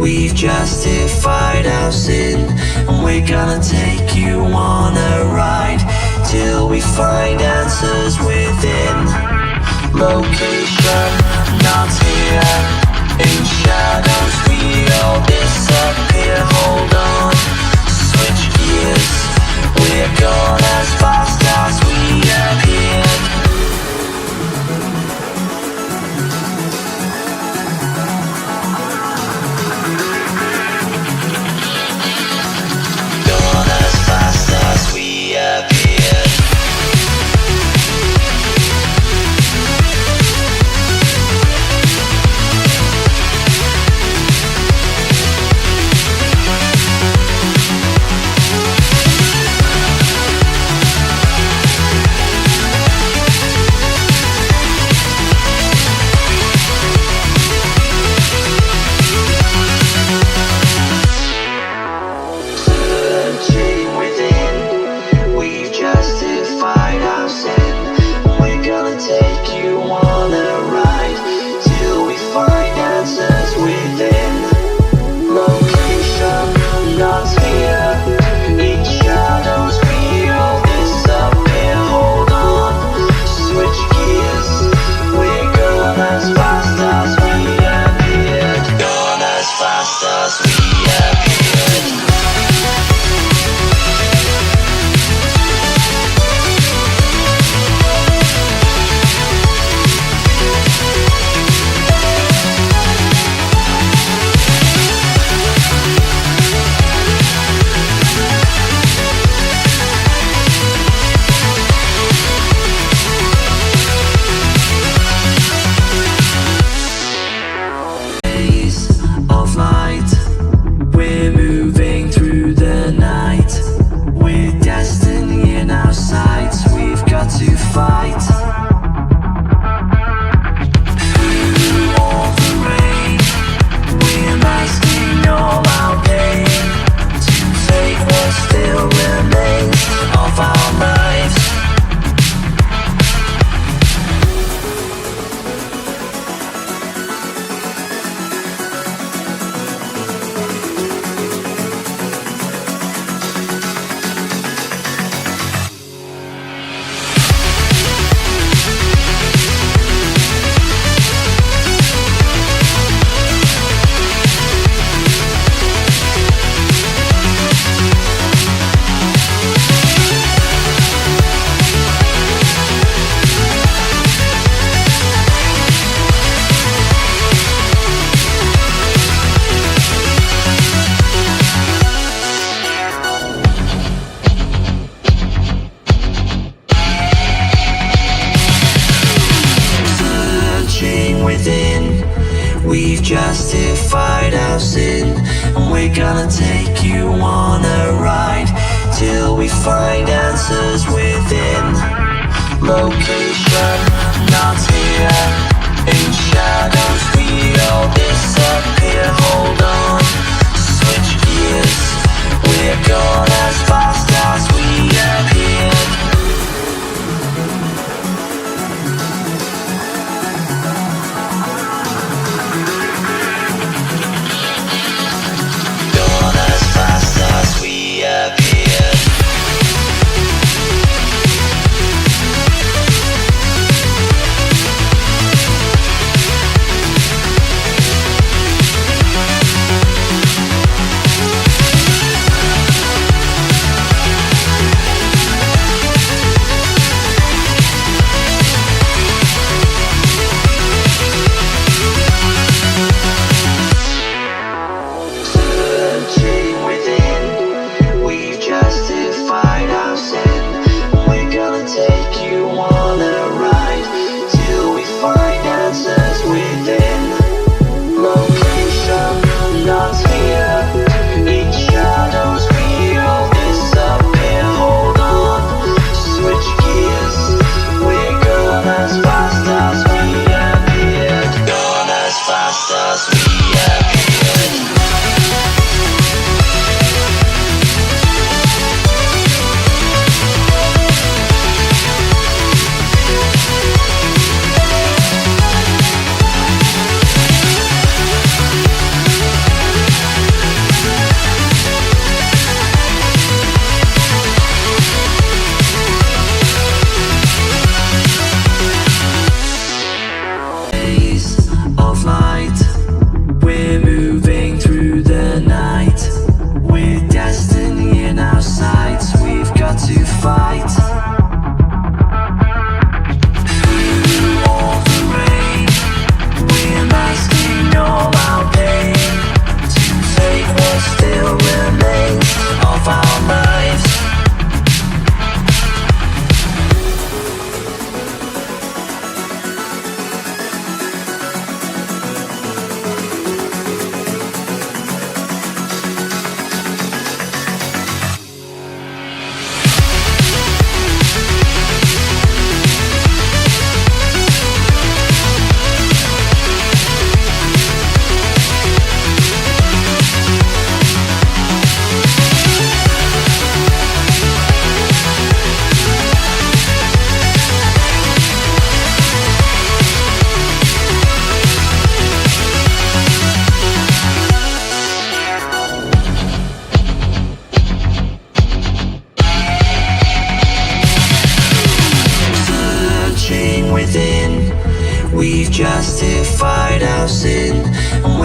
We've justified our sin, and we're gonna take you on a ride till we find answers within. Location not here, in shadows we all disappear. Hold on, switch gears, we're gone as fast as we appeared. Gone as fast as we appeared. We've justified our sin, and we're gonna take you on a ride till we find answers within. Location not here, in shadows we all disappear. Hold on, switch gears, we're gone as fast as we appeared.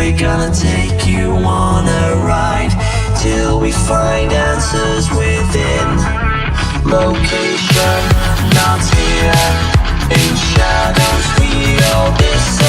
We're gonna take you on a ride till we find answers within. Location not here. In shadows we all disappear.